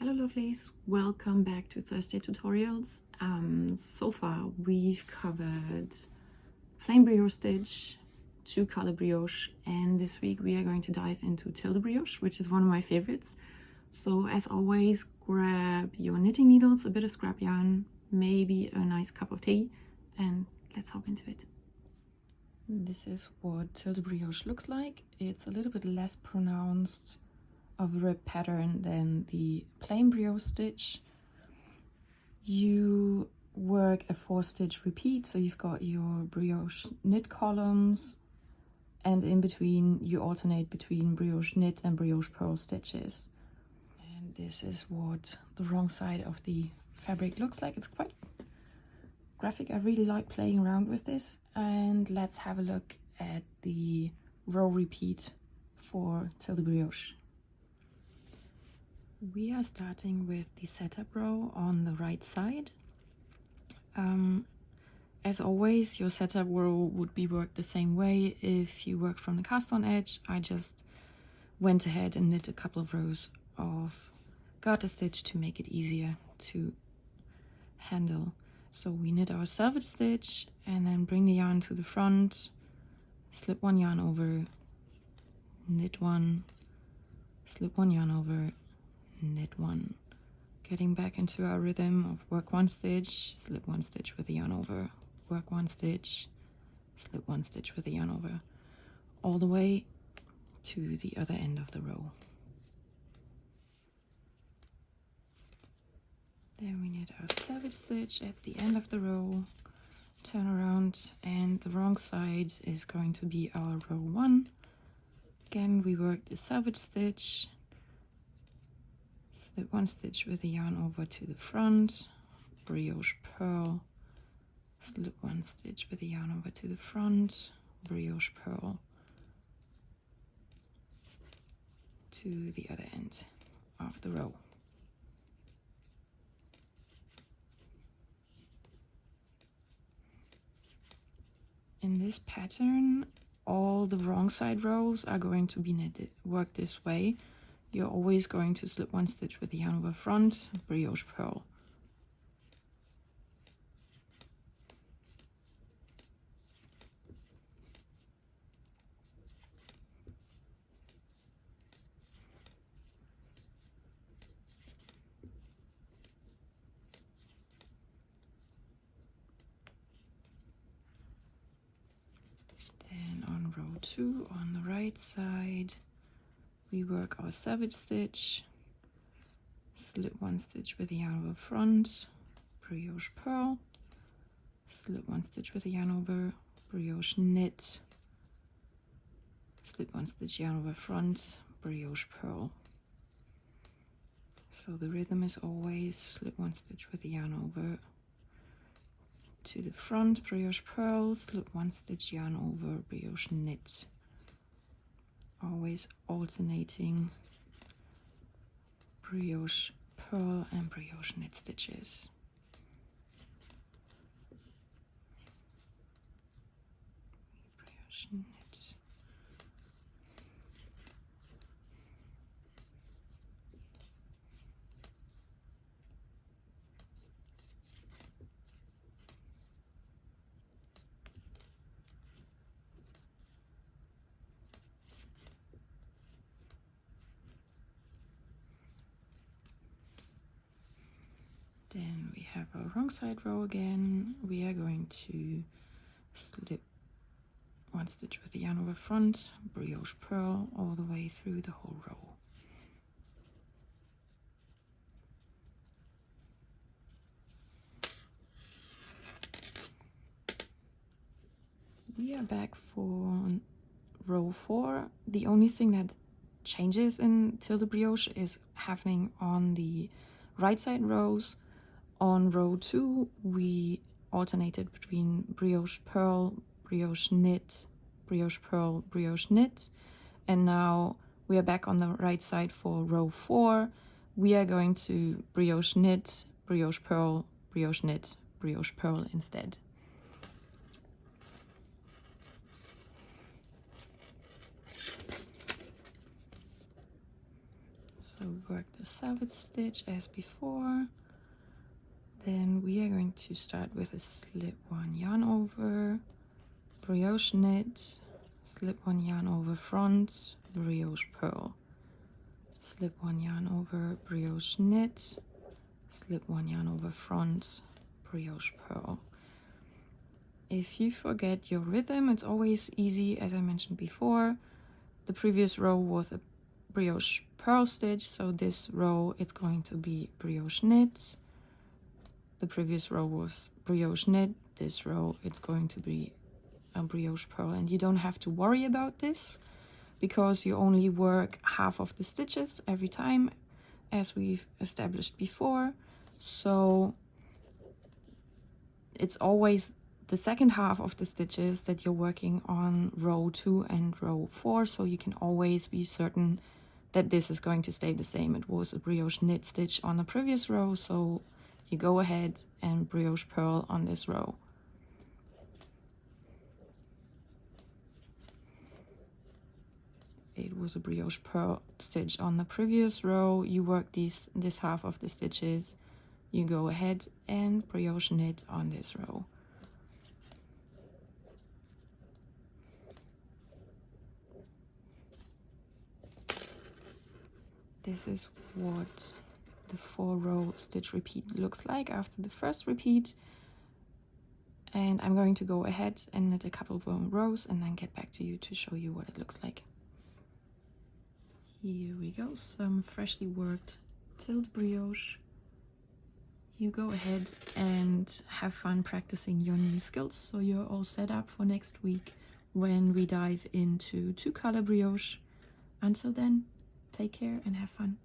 Hello lovelies, welcome back to Thursday tutorials. So far we've covered plain brioche stitch, two color brioche, and this week we are going to dive into Tilde Brioche, which is one of my favorites. So as always, grab your knitting needles, a bit of scrap yarn, maybe a nice cup of tea, and let's hop into it. This is what Tilde Brioche looks like. It's a little bit less pronounced of a rib pattern than the plain brioche stitch. You work a 4-stitch repeat, so you've got your brioche knit columns, and in between you alternate between brioche knit and brioche purl stitches. And this is what the wrong side of the fabric looks like. It's quite graphic. I really like playing around with this. And let's have a look at the row repeat for Tilde Brioche. We are starting with the setup row on the right side. As always, your setup row would be worked the same way. If you work from the cast on edge, I just went ahead and knit a couple of rows of garter stitch to make it easier to handle. So we knit our selvage stitch and then bring the yarn to the front, slip one yarn over, knit one, slip one yarn over, knit one. Getting back into our rhythm of work one stitch, slip one stitch with the yarn over, work one stitch, slip one stitch with the yarn over, all the way to the other end of the row. Then we knit our selvage stitch at the end of the row, turn around, and the wrong side is going to be our row one. Again, we work the selvage stitch, slip one stitch with the yarn over to the front, brioche purl, slip one stitch with the yarn over to the front, brioche purl to the other end of the row. In this pattern, all the wrong side rows are going to be worked this way. You're always going to slip one stitch with the yarn over front, brioche purl. Then on row two, on the right side, we work our selvage stitch, slip one stitch with the yarn over front, brioche purl, slip one stitch with the yarn over, brioche knit, slip one stitch yarn over front, brioche purl. So the rhythm is always slip one stitch with the yarn over to the front, brioche purl, slip one stitch yarn over, brioche knit. Always alternating brioche purl and brioche knit stitches. Brioche knit. Then we have our wrong side row again. We are going to slip one stitch with the yarn over front, brioche purl all the way through the whole row. We are back for row 4. The only thing that changes in Tilde Brioche is happening on the right side rows. On row 2, we alternated between brioche purl, brioche knit, brioche purl, brioche knit, and now we are back on the right side for row 4. We are going to brioche knit, brioche purl, brioche knit, brioche purl instead. So work the selvage stitch as before. Then we are going to start with a slip one yarn over, brioche knit, slip one yarn over front, brioche purl, slip one yarn over, brioche knit, slip one yarn over front, brioche purl. If you forget your rhythm, it's always easy, as I mentioned before. The previous row was a brioche purl stitch, so this row it's going to be brioche knit. The previous row was brioche knit, this row it's going to be a brioche purl, and you don't have to worry about this because you only work half of the stitches every time, as we've established before. So it's always the second half of the stitches that you're working on row 2 and row 4, so you can always be certain that this is going to stay the same. It was a brioche knit stitch on the previous row, so you go ahead and brioche purl on this row. It was a brioche purl stitch on the previous row. You work this half of the stitches, you go ahead and brioche knit on this row. This is what the 4-row stitch repeat looks like after the first repeat. And I'm going to go ahead and knit a couple of more rows and then get back to you to show you what it looks like. Here we go, some freshly worked Tilde Brioche. You go ahead and have fun practicing your new skills so you're all set up for next week when we dive into 2-color brioche. Until then, take care and have fun.